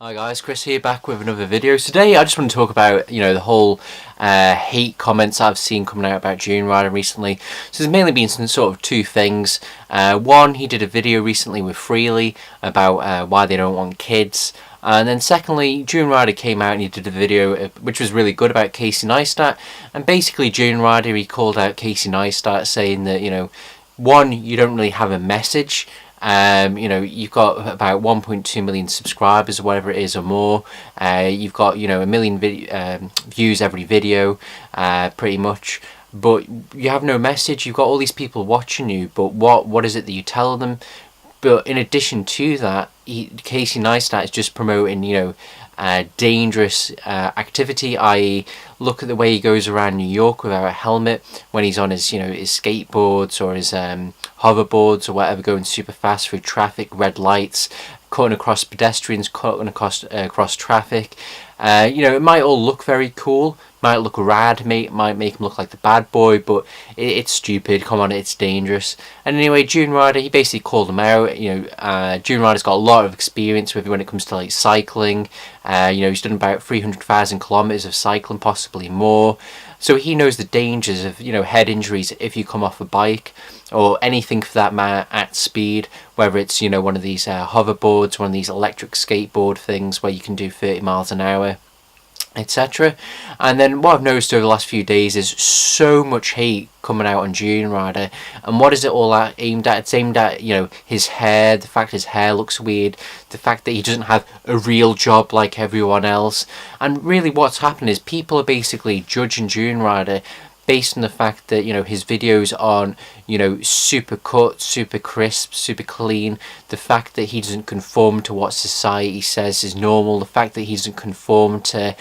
Hi guys, Chris here, back with another video. Today I just want to talk about, the whole hate comments I've seen coming out about Durianrider recently. So there's mainly been some sort of two things. One, he did a video recently with Freelee about why they don't want kids. And then secondly, Durianrider came out and he did a video which was really good about Casey Neistat. And basically Durianrider, he called out Casey Neistat saying that, one, you don't really have a message. You've got about 1.2 million subscribers or whatever it is or more. You've got, a million views every video, pretty much. But you have no message. You've got all these people watching you, but what is it that you tell them? But in addition to that, Casey Neistat is just promoting, dangerous activity, i.e. look at the way he goes around New York without a helmet when he's on his, his skateboards or his hoverboards or whatever, going super fast through traffic, red lights, cutting across pedestrians, cutting across traffic. It might all look very cool, might look rad, might make him look like the bad boy, but it's stupid. Come on, it's dangerous. And anyway, Durianrider, he basically called him out. Durianrider's got a lot of experience with when it comes to like cycling. He's done about 300,000 kilometers of cycling, possibly more. So he knows the dangers of, head injuries if you come off a bike or anything for that matter at speed, whether it's, one of these hoverboards, one of these electric skateboard things where you can do 30 miles an hour, etc. And then what I've noticed over the last few days is so much hate coming out on Durianrider. And what is it all aimed at? It's aimed at, his hair, the fact his hair looks weird, the fact that he doesn't have a real job like everyone else. And really what's happened is people are basically judging Durianrider based on the fact that, his videos aren't, super cut, super crisp, super clean. The fact that he doesn't conform to what society says is normal. The fact that he doesn't conform to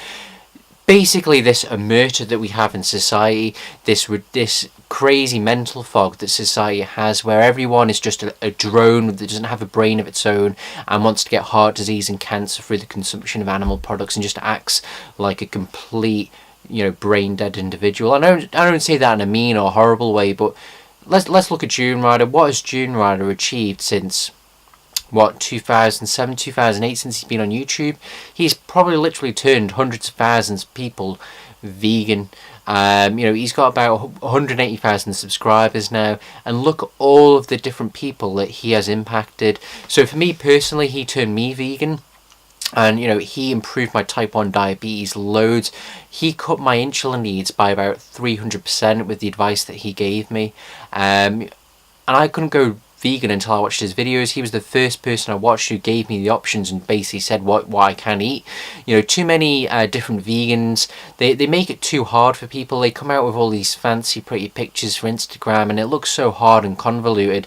basically this omerta that we have in society, this crazy mental fog that society has, where everyone is just a drone that doesn't have a brain of its own and wants to get heart disease and cancer through the consumption of animal products and just acts like a complete brain dead individual. I don't say that in a mean or horrible way, but let's look at Durianrider. What has Durianrider achieved since 2007, 2008, since he's been on YouTube? He's probably literally turned hundreds of thousands of people vegan. He's got about 180,000 subscribers now, and look at all of the different people that he has impacted. So for me personally, he turned me vegan. And, he improved my type 1 diabetes loads. He cut my insulin needs by about 300% with the advice that he gave me. And I couldn't go vegan until I watched his videos. He was the first person I watched who gave me the options and basically said what I can eat. Too many different vegans, they make it too hard for people. They come out with all these fancy pretty pictures for Instagram and it looks so hard and convoluted.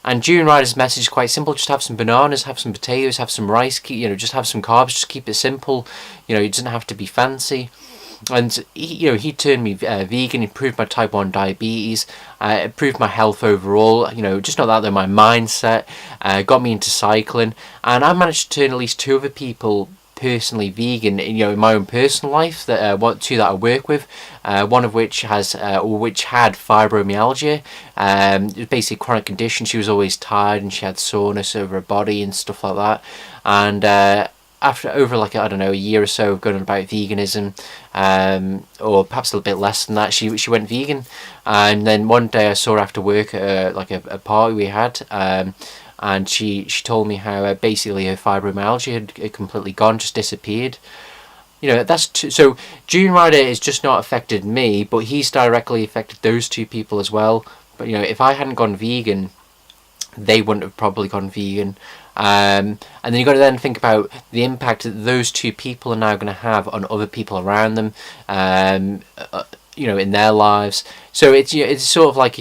And Durianrider's message is quite simple. Just have some bananas, have some potatoes, have some rice, just have some carbs, just keep it simple. It doesn't have to be fancy. And he turned me vegan, improved my type 1 diabetes, improved my health overall, just not that though, my mindset, got me into cycling. And I managed to turn at least two other people personally vegan, in my own personal life, that two that I work with, one of which had fibromyalgia. It was basically a chronic condition. She was always tired and she had soreness over her body and stuff like that. And over a year or so of going on about veganism, or perhaps a little bit less than that, she went vegan. And then one day I saw her after work at a party we had, and she told me how basically her fibromyalgia had completely gone, just disappeared. So Durianrider is just not affected me, but he's directly affected those two people as well. But if I hadn't gone vegan, they wouldn't have probably gone vegan. And then you've got to then think about the impact that those two people are now going to have on other people around them, in their lives. So it's sort of like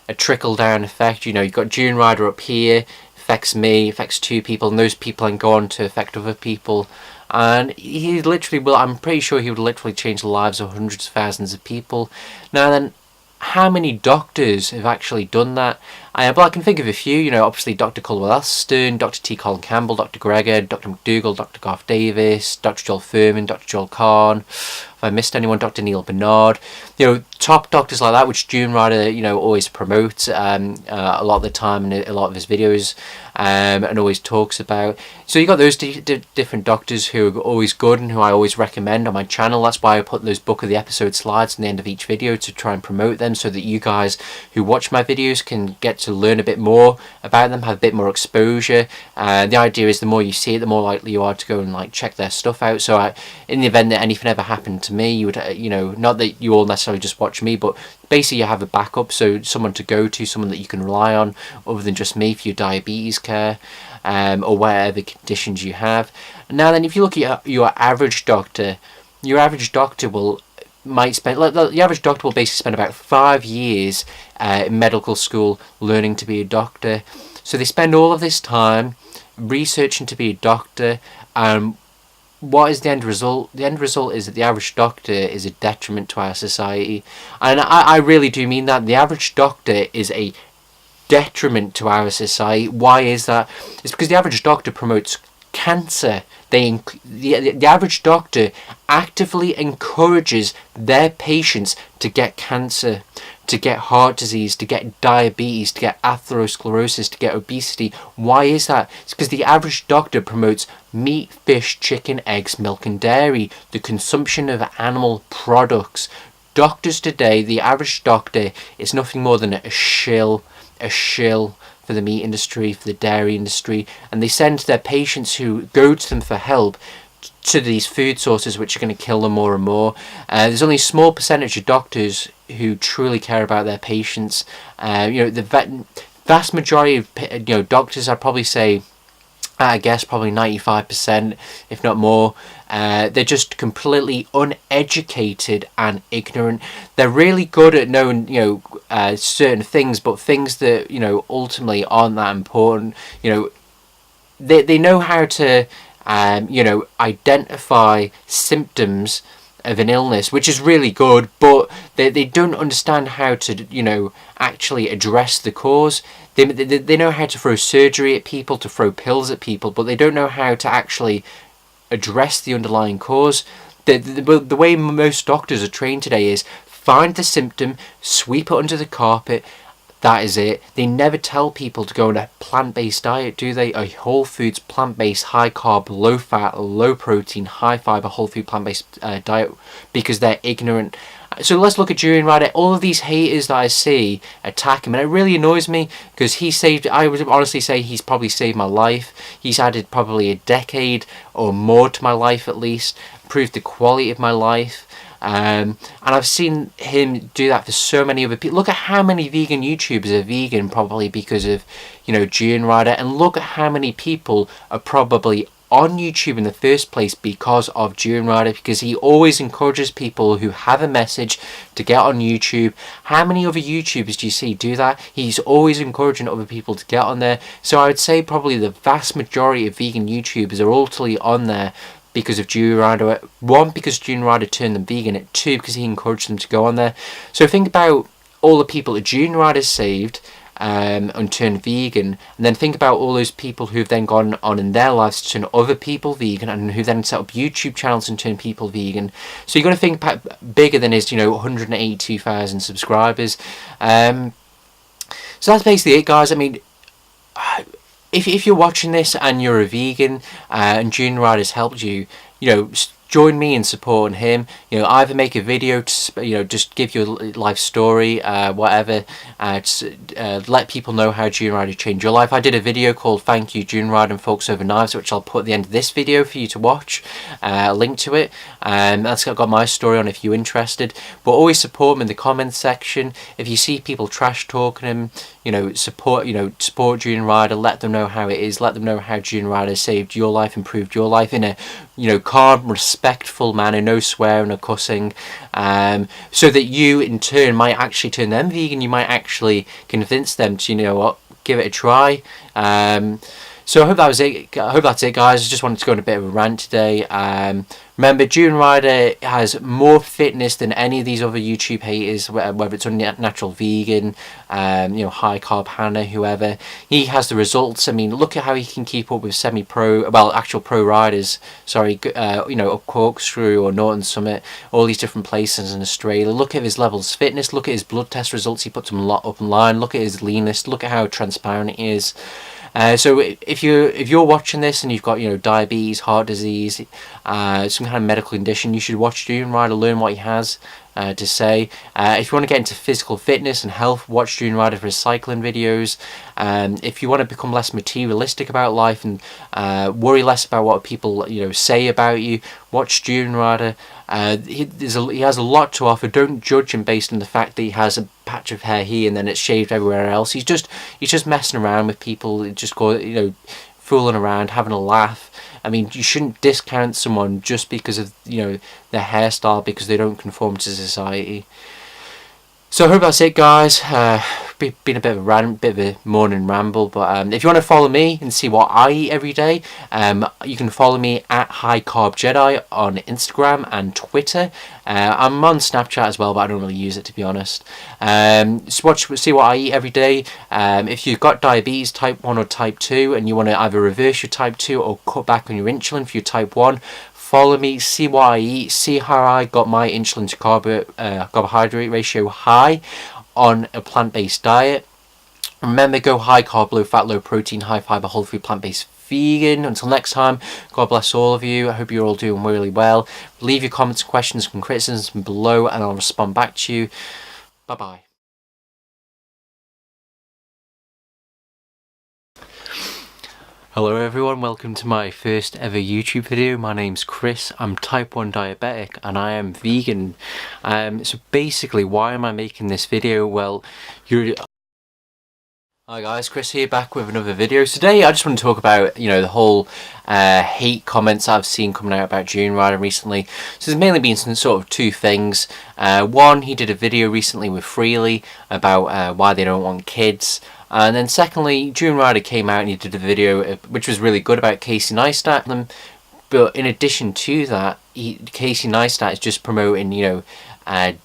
a trickle down effect. You've got Durianrider up here, affects me, affects two people, and those people then go on to affect other people. And he literally will, I'm pretty sure he would literally change the lives of hundreds of thousands of people. Now then, how many doctors have actually done that? But I can think of a few, you know, obviously Dr. Colwell Aston, Dr. T. Colin Campbell, Dr. Gregor, Dr. McDougall, Dr. Garth Davis, Dr. Joel Furman, Dr. Joel Kahn. If I missed anyone, Dr. Neil Bernard, you know, top doctors like that, which Durianrider, you know, always promotes a lot of the time in a lot of his videos, and always talks about. So you got those different doctors who are always good and who I always recommend on my channel. That's why I put those book of the episode slides in the end of each video to try and promote them, so that you guys who watch my videos can get to learn a bit more about them, have a bit more exposure. The idea is the more you see it, the more likely you are to go and like check their stuff out. So in the event that anything ever happened to me, you would, you know, not that you all necessarily just watch me, but basically you have a backup, so someone to go to, someone that you can rely on other than just me for your diabetes care, or whatever conditions you have. Now then, if you look at your average doctor, your average doctor might spend, the average doctor will basically spend about 5 years in medical school learning to be a doctor. So they spend all of this time researching to be a doctor. What is the end result? The end result is that the average doctor is a detriment to our society. And I really do mean that. The average doctor is a detriment to our society. Why is that? It's because the average doctor promotes cancer. The average doctor actively encourages their patients to get cancer, to get heart disease, to get diabetes, to get atherosclerosis, to get obesity. Why is that? It's because the average doctor promotes meat, fish, chicken, eggs, milk and dairy, the consumption of animal products. Doctors today, the average doctor is nothing more than a shill for the meat industry, for the dairy industry, and they send their patients who go to them for help to these food sources which are going to kill them more and more. There's only a small percentage of doctors who truly care about their patients. You know, the vast majority of doctors, I'd probably say, I guess probably 95%, if not more, they're just completely uneducated and ignorant. They're really good at knowing, certain things, but things that, ultimately aren't that important. They know how to, identify symptoms of an illness, which is really good, but they don't understand how to, actually address the cause. They know how to throw surgery at people, to throw pills at people, but they don't know how to actually address the underlying cause. The way most doctors are trained today is find the symptom, sweep it under the carpet. That is it. They never tell people to go on a plant-based diet, do they? A whole foods, plant-based, high carb, low fat, low protein, high fiber, whole food, plant-based diet, because they're ignorant. So let's look at Durianrider. All of these haters that I see attack him, and it really annoys me, because I would honestly say he's probably saved my life. He's added probably a decade or more to my life at least, improved the quality of my life. And I've seen him do that for so many other people. Look at how many vegan YouTubers are vegan probably because of, Durianrider, and look at how many people are probably on YouTube in the first place because of Durianrider, because he always encourages people who have a message to get on YouTube. How many other YouTubers do you see do that? He's always encouraging other people to get on there. So I would say probably the vast majority of vegan YouTubers are ultimately on there because of Durianrider. One, because Durianrider turned them vegan, and two, because he encouraged them to go on there. So think about all the people that Durianrider saved and turned vegan, and then think about all those people who've then gone on in their lives to turn other people vegan, and who then set up YouTube channels and turn people vegan. So you've got to think bigger than his 182,000 subscribers. So that's basically it, guys. I mean, if you're watching this and you're a vegan and Durianrider's helped you, join me in supporting him. Either make a video to, just give your life story, whatever, to let people know how Durianrider changed your life. I did a video called "Thank You Durianrider and Folks Over Knives," which I'll put at the end of this video for you to watch. A link to it. That's got my story on if you're interested. But always support him in the comments section. If you see people trash talking him, support Durianrider. Let them know how it is. Let them know how Durianrider saved your life, improved your life in a calm, respectful manner, no swearing or cussing, so that you in turn might actually turn them vegan. You might actually convince them to, give it a try. So I hope that was it. I hope that's it, guys. I just wanted to go on a bit of a rant today. Remember, Durianrider has more fitness than any of these other YouTube haters, whether it's unnatural vegan, high carb Hannah, whoever. He has the results. I mean, look at how he can keep up with actual pro riders. Sorry, up Corkscrew or Norton Summit, all these different places in Australia. Look at his levels of fitness. Look at his blood test results. He puts them a lot up online. Look at his lean list. Look at how transparent he is. So if you're watching this and you've got diabetes, heart disease, some kind of medical condition, you should watch Durianrider, learn what he has to say. If you want to get into physical fitness and health, watch Durianrider for his cycling videos. If you want to become less materialistic about life and worry less about what people say about you, watch Durianrider. He has a lot to offer. Don't judge him based on the fact that he has a patch of hair here and then it's shaved everywhere else. He's just messing around with people, just fooling around, having a laugh. I mean, you shouldn't discount someone just because of their hairstyle, because they don't conform to society. So I hope that's it, guys. Been a bit of a rant, bit of a morning ramble, but if you want to follow me and see what I eat every day, you can follow me at High Carb Jedi on Instagram and Twitter. I'm on Snapchat as well, but I don't really use it, to be honest. See what I eat every day. If you've got diabetes type 1 or type 2 and you want to either reverse your type 2 or cut back on your insulin for your type 1, follow me, see what I eat, see how I got my insulin to carbohydrate ratio high on a plant-based diet. Remember, go high carb, low fat, low protein, high fiber, whole food, plant-based vegan. Until next time, God bless all of you. I hope you're all doing really well. Leave your comments, questions and criticisms below and I'll respond back to you. Bye bye. Hello everyone, welcome to my first ever YouTube video. My name's Chris, I'm type 1 diabetic and I am vegan. So basically, why am I making this video? Well, Hi guys, Chris here, back with another video. So today I just want to talk about, the whole hate comments I've seen coming out about Durianrider recently. So there's mainly been some sort of two things. One, he did a video recently with Freelee about why they don't want kids. And then secondly, Durianrider came out and he did a video which was really good about Casey Neistat. But in addition to that, Casey Neistat is just promoting,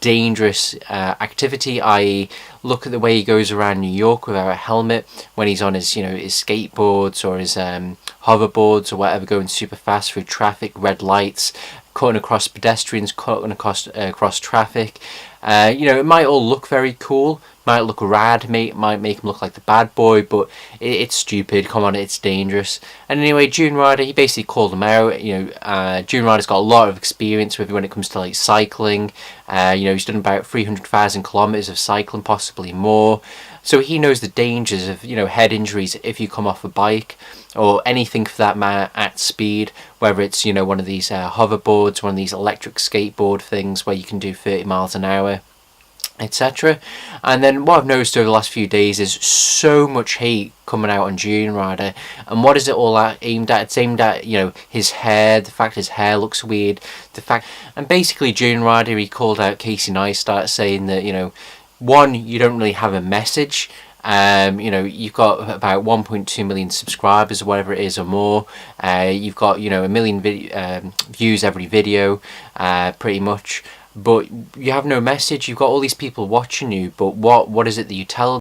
dangerous activity, i.e. look at the way he goes around New York without a helmet when he's on his his skateboards or his hoverboards or whatever, going super fast through traffic, red lights, cutting across pedestrians, cutting across traffic. It might all look very cool, might look rad, might make him look like the bad boy, but it's stupid. Come on, it's dangerous. And anyway, Durianrider, he basically called him out. Durianrider's got a lot of experience with when it comes to like cycling. He's done about 300,000 kilometers of cycling, possibly more. So he knows the dangers of head injuries if you come off a bike or anything for that matter at speed, whether it's one of these hoverboards, one of these electric skateboard things where you can do 30 miles an hour, etc. And then what I've noticed over the last few days is so much hate coming out on Durianrider. And what is it all aimed at? It's aimed at his hair, the fact his hair looks weird, and basically Durianrider, he called out Casey Neistat saying that one, you don't really have a message. You've got about 1.2 million subscribers or whatever it is or more. You've got a million views every video, pretty much, but you have no message. You've got all these people watching you, but what is it that you tell them?